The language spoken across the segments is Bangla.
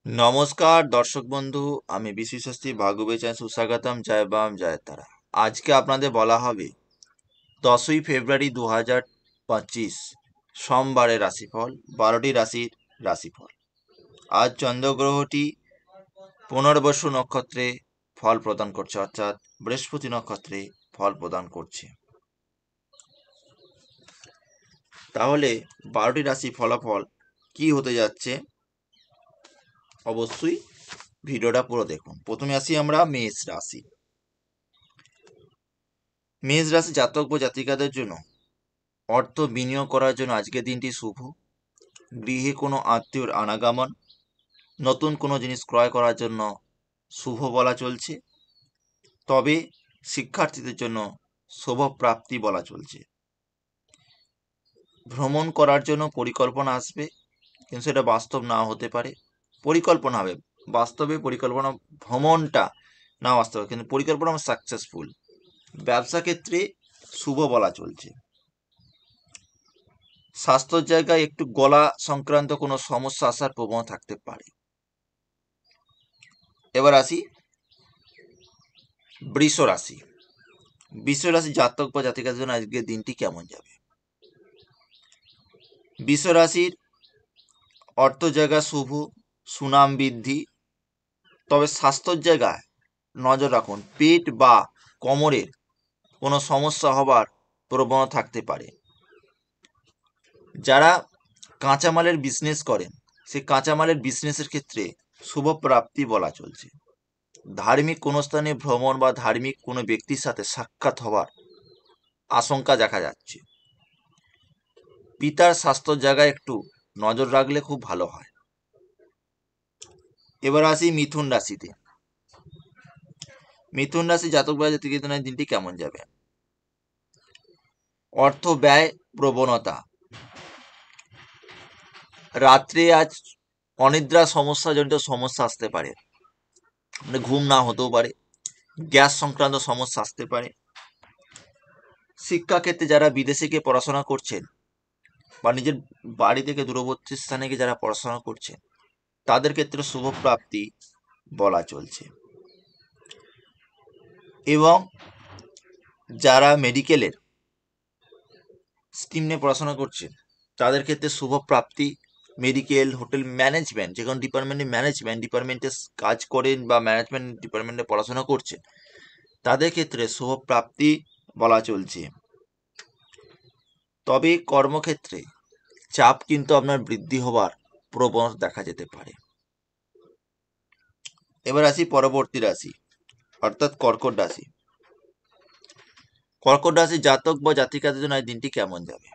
নমস্কার দর্শক বন্ধু, আমি বিশ্বশাস্ত্রী ভার্গবে চ্যানেল সুস্বাগতম। জয় বাম জয় তারা। আজকে আপনাদের বলা হবে 10ই ফেব্রুয়ারি 2025 সোমবারের রাশিফল, 12টি রাশির রাশিফল। আজ চন্দ্রগ্রহটি পুনর্বসু নক্ষত্রে ফল প্রদান করছে, অর্থাৎ বৃহস্পতি নক্ষত্রে ফল প্রদান করছে। তাহলে 12টি রাশি ফলাফল কি হতে যাচ্ছে অবশ্যই ভিডিওটা পুরো দেখুন। প্রথমে আসি আমরা মেষ রাশি। মেষ রাশি জাতক ও জাতিকাদের জন্য অর্থ বিনিয়োগ করার জন্য আজকের দিনটি শুভ। গৃহে কোনো আত্মীয়র আনাগমন, নতুন কোনো জিনিস ক্রয় করার জন্য শুভ বলা চলছে। তবে শিক্ষার্থীদের জন্য শুভ প্রাপ্তি বলা চলছে। ভ্রমণ করার জন্য পরিকল্পনা আসবে, কিন্তু সেটা বাস্তব নাও হতে পারে। পরিকল্পনা হবে, বাস্তবে পরিকল্পনা, ভ্রমণটা না বাস্তব, কিন্তু পরিকল্পনা সাকসেসফুল। ব্যবসা ক্ষেত্রে শুভ বলা চলছে। স্বাস্থ্যের জায়গায় একটু গলা সংক্রান্ত কোনো সমস্যা আসার প্রবণতা থাকতে পারে। এবার আসি বৃষ রাশি। বৃষ রাশি জাতক বা জাতিকাদের জন্য আজকের দিনটি কেমন যাবে? বৃষ রাশির অর্থ জায়গা শুভ, সুনাম বৃদ্ধি। তবে স্বাস্থ্যের জায়গায় নজর রাখুন, পেট বা কোমরের কোনো সমস্যা হবার প্রবণতা থাকতে পারে। যারা কাঁচামালের বিজনেস করেন, সেই কাঁচামালের বিজনেসের ক্ষেত্রে শুভ প্রাপ্তি বলা চলছে। ধার্মিক কোনো স্থানে ভ্রমণ বা ধার্মিক কোনো ব্যক্তির সাথে সাক্ষাৎ হওয়ার আশঙ্কা দেখা যাচ্ছে। পিতার স্বাস্থ্যের জায়গায় একটু নজর রাখলে খুব ভালো হয়। এবার আসি মিথুন রাশিতে। মিথুন রাশি জাতক বা জাতিকাদের দিনটি কেমন যাবে? অর্থ ব্যয় প্রবণতা। রাত্রে আজ অনিদ্রা সমস্যাজনিত সমস্যা আসতে পারে, মানে ঘুম না হতেও পারে। গ্যাস সংক্রান্ত সমস্যা আসতে পারে। শিক্ষাক্ষেত্রে যারা বিদেশে গিয়ে পড়াশোনা করছেন বা নিজের বাড়ি থেকে দূরবর্তী স্থানে গিয়ে যারা পড়াশোনা করছেন, তাদের ক্ষেত্রে শুভ প্রাপ্তি বলা চলছে। এবং যারা মেডিকেলের স্ট্রিম নিয়ে পড়াশোনা করছেন, তাদের ক্ষেত্রে শুভ প্রাপ্তি। মেডিকেল, হোটেল ম্যানেজমেন্ট, যে কোনো ডিপার্টমেন্টে ডিপার্টমেন্টে কাজ করেন বা ম্যানেজমেন্ট ডিপার্টমেন্টে পড়াশোনা করছেন, তাদের ক্ষেত্রে শুভ প্রাপ্তি বলা চলছে। তবে কর্মক্ষেত্রে চাপ কিন্তু আপনার বৃদ্ধি হবার প্রবণতা দেখা যেতে পারে। এবার আসি পরবর্তী রাশি, অর্থাৎ কর্কট রাশি। কর্কট রাশি জাতক বা জাতিকাদের জন্য এই দিনটি কেমন যাবে?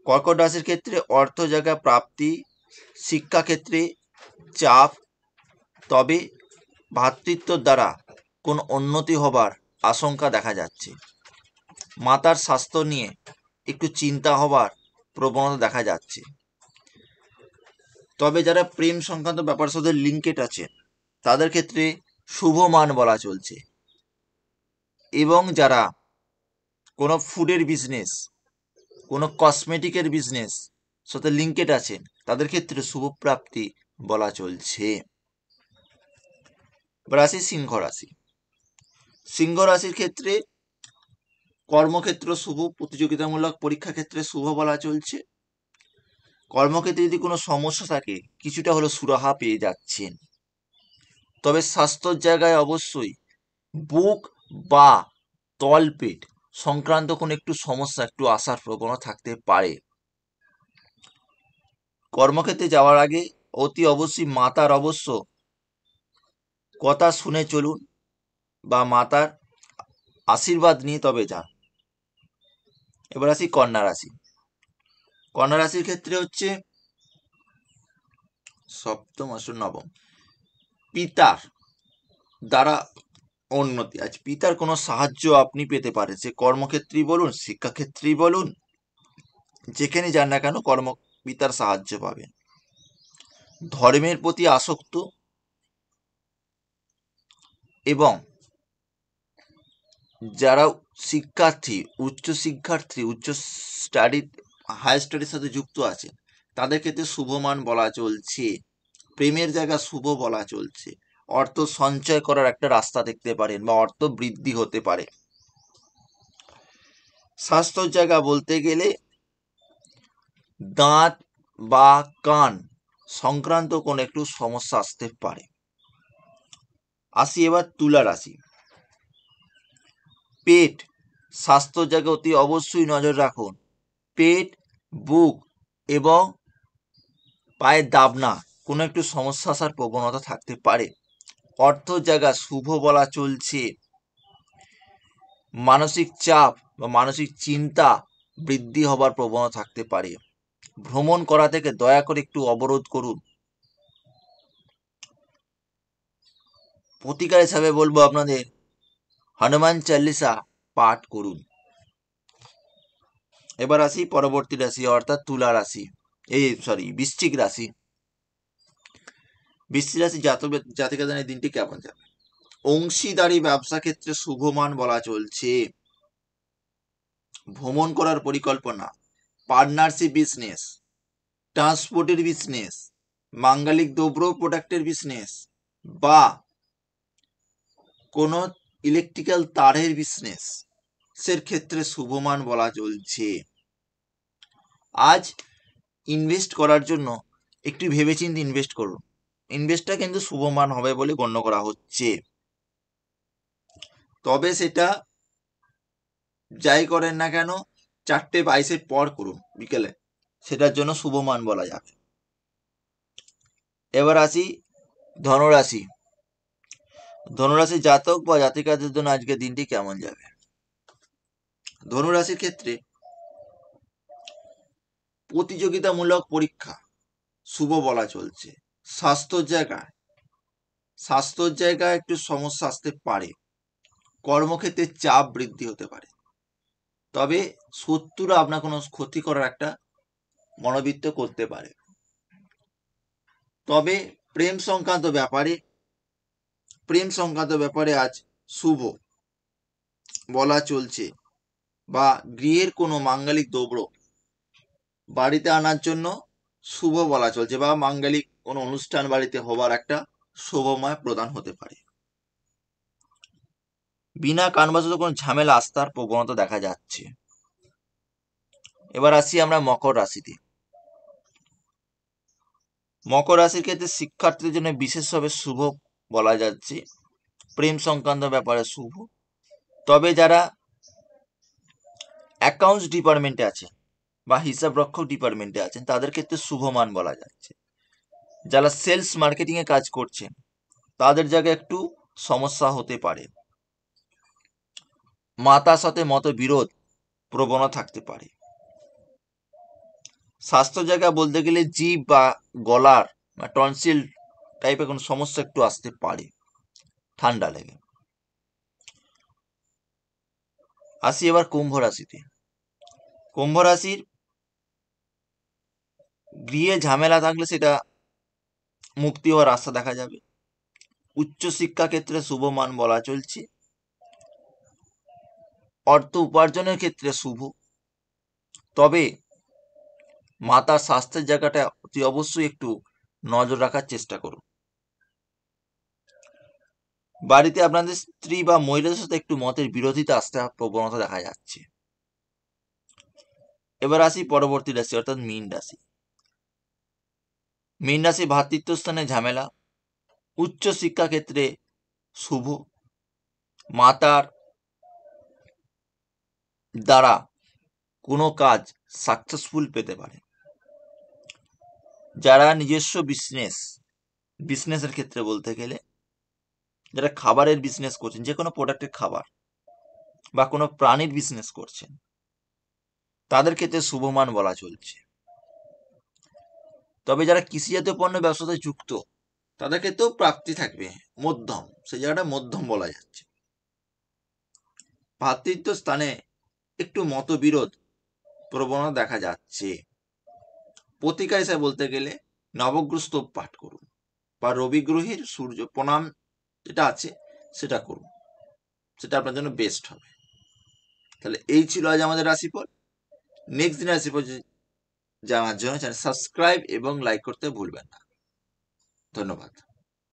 কর্কট রাশির ক্ষেত্রে অর্থ জায়গা প্রাপ্তি, শিক্ষাক্ষেত্রে চাপ। তবে ভ্রাতৃত্বর দ্বারা কোন উন্নতি হবার আশঙ্কা দেখা যাচ্ছে। মাতার স্বাস্থ্য নিয়ে একটু চিন্তা হবার প্রবণতা দেখা যাচ্ছে। তবে যারা প্রেম সংক্রান্ত ব্যাপারের সাথে লিঙ্কেড আছে, তাদের ক্ষেত্রে শুভ মান বলা চলছে। এবং যারা কোনো ফুডের বিজনেস, কোনো কসমেটিকের বিজনেস সাথে লিঙ্কেড আছেন, তাদের ক্ষেত্রে শুভ প্রাপ্তি বলা চলছে। রাশি সিংহ রাশি। সিংহ রাশির ক্ষেত্রে কর্মক্ষেত্র শুভ, প্রতিযোগিতামূলক পরীক্ষা ক্ষেত্রে শুভ বলা চলছে। কর্মক্ষেত্রে যদি কোনো সমস্যা থাকে, কিছুটা হলো সুরাহা পেয়ে যাচ্ছেন। তবে স্বাস্থ্যর জায়গায় অবশ্যই বুক বা তলপেট সংক্রান্ত কোনো একটু সমস্যা একটু আসার প্রবণতা থাকতে পারে। কর্মক্ষেত্রে যাওয়ার আগে অতি অবশ্যই মাতার অবশ্য কথা শুনে চলুন বা মাতার আশীর্বাদ নিয়ে তবে যান। এবার আসি কন্যা রাশি। কন্যা রাশির ক্ষেত্রে হচ্ছে সপ্তম আসর নবম, পিতার দ্বারা উন্নতি। আজ পিতার কোনো সাহায্য আপনি পেতে পারেন, সে কর্মক্ষেত্রেই বলুন, শিক্ষাক্ষেত্রেই বলুন, যেখানে যান না কেন পিতার সাহায্য পাবেন। ধর্মের প্রতি আসক্ত এবং যারা শিক্ষার্থী, উচ্চ স্টাডি, হায়ার স্টাডির সাথে যুক্ত আছেন, তাদের ক্ষেত্রে শুভমান বলা চলছে। প্রেমের জায়গা শুভ বলা চলছে। অর্থ সঞ্চয় করার একটা রাস্তা দেখতে পারেন বা অর্থ বৃদ্ধি হতে পারে। স্বাস্থ্যর জায়গা বলতে গেলে দাঁত বা কান সংক্রান্ত কোন একটু সমস্যা আসতে পারে। আসি এবার তুলা রাশি। পেট স্বাস্থ্যর জায়গায় অতি অবশ্যই নজর রাখুন। পেট, বুক এবং পায়ের দাবনা কোনো একটু সমস্যা আসার প্রবণতা থাকতে পারে। অর্থ জায়গা শুভ বলা চলছে। মানসিক চাপ বা মানসিক চিন্তা বৃদ্ধি হবার প্রবণতা থাকতে পারে। ভ্রমণ করা থেকে দয়া করে একটু অবরোধ করুন। প্রতিকার হিসাবে বলবো আপনাদের হনুমান চালিসা পাঠ করুন। এবার আসি পরবর্তী রাশি অর্থাৎ তুলা রাশি, বৃশ্চিক রাশি। বৃশ্চিক রাশি জাতকের দিনটি কেমন যাবে? অংশীদারি ব্যবসা ক্ষেত্রে শুভমান বলা চলছে। ভ্রমণ করার পরিকল্পনা, পার্টনারশিপ বিজনেস, ট্রান্সপোর্টের বিজনেস, মাঙ্গালিক দ্রব্য প্রোডাক্টের বিজনেস বা কোনো ইলেকট্রিক্যাল তারের বিজনেস এর ক্ষেত্রে শুভমান বলা চলছে। আজ ইনভেস্ট করার জন্য একটু ভেবেচিন্তে ইনভেস্ট করুন। ইনভেস্টটা কিন্তু শুভমান হবে বলে গণ্য করা হচ্ছে। তবে সেটা যাই করেন না কেন 4:22 পর করুন বিকেলে, সেটার জন্য শুভমান বলা যাবে। এবার আসি ধনুরাশি। ধনুরাশি জাতক বা জাতিকাদের জন্য আজকের দিনটি কেমন যাবে? ধনুরাশির ক্ষেত্রে প্রতিযোগিতামূলক পরীক্ষা শুভ বলা চলছে। স্বাস্থ্যর জায়গায় একটু সমস্যা আসতে পারে। কর্মক্ষেত্রে চাপ বৃদ্ধি হতে পারে। তবে শত্রুরা আপনার কোনো ক্ষতি করার একটা মনোবৃত্ত করতে পারে। তবে প্রেম সংক্রান্ত ব্যাপারে আজ শুভ বলা চলছে, বা গৃহের কোনো মাঙ্গলিক দ্রব্য বাড়িতে আনার জন্য শুভ বলা চলছে, বা মাঙ্গলিক কোনো অনুষ্ঠান বাড়িতে হবার একটা শুভময় প্রদান হতে পারে। বিনা কারণবশত কোনো ঝামেলা আস্তার প্রবণতা দেখা যাচ্ছে। এবার আসি আমরা মকর রাশিতে। মকর রাশির ক্ষেত্রে শিক্ষার্থীদের জন্য বিশেষভাবে শুভ বলা যাচ্ছে। প্রেম সংক্রান্ত ব্যাপারে শুভ। তবে যারা অ্যাকাউন্টস ডিপার্টমেন্টে আছে বা হিসাব রক্ষক ডিপার্টমেন্টে আছেন তাদের ক্ষেত্রে শুভমান বলা যাচ্ছে। যারা সেলস মার্কেটিং এ কাজ করছেন তাদের জায়গায় একটু সমস্যা হতে পারে। মাতার সাথে মতবিরোধ প্রবণতা থাকতে পারে। স্বাস্থ্য জায়গা বলতে গেলে জিভ বা গলার বা টনসিল টাইপের কোনো সমস্যা একটু আসতে পারে ঠান্ডা লেগে। আসি এবার কুম্ভ রাশিতে। কুম্ভ রাশির গৃহে ঝামেলা থাকলে সেটা মুক্তি হওয়ার রাস্তা দেখা যাবে। উচ্চ শিক্ষা ক্ষেত্রে শুভমান বলা চলছে। অর্থ উপার্জনের ক্ষেত্রে শুভ। তবে মাতার স্বাস্থ্যের জায়গাটা অতি অবশ্যই একটু নজর রাখার চেষ্টা করুন। বাড়িতে আপনাদের স্ত্রী বা মহিলাদের সাথে একটু মতের বিরোধিতা আসতে প্রবণতা দেখা যাচ্ছে। এবার আসি পরবর্তী রাশি অর্থাৎ মীন রাশি। মীন রাশি ভ্রাতৃত্ব স্থানে ঝামেলা। উচ্চ শিক্ষা ক্ষেত্রে শুভ। মাতার দ্বারা কোনো কাজ সাকসেসফুল পেতে পারে। যারা নিজস্ব বিজনেসের ক্ষেত্রে বলতে গেলে যারা খাবারের বিজনেস করছেন, যে কোনো প্রোডাক্টের খাবার বা কোনো প্রাণীর বিজনেস করছেন তাদের ক্ষেত্রে শুভমান বলা চলছে। তবে যারা কৃষিজাতীয় পণ্য ব্যবসাতে যুক্ত তাদের ক্ষেত্রেও প্রাপ্তি থাকবে মধ্যম, সেই জায়গাটা মধ্যম বলা যাচ্ছে। ভ্রাতৃত্ব স্থানে একটু মতবিরোধ প্রবণতা দেখা যাচ্ছে। প্রতিকার হিসাবে বলতে গেলে নবগ্রহ স্তব পাঠ করুন বা রবিগ্রহের সূর্য প্রণাম যেটা আছে সেটা করুন, সেটা আপনার জন্য বেস্ট হবে। তাহলে এই ছিল আজ আমাদের রাশিফল। নেক্সট দিন রাশিফল জানার জন্য চ্যানেল সাবস্ক্রাইব এবং লাইক করতে ভুলবেন না। ধন্যবাদ।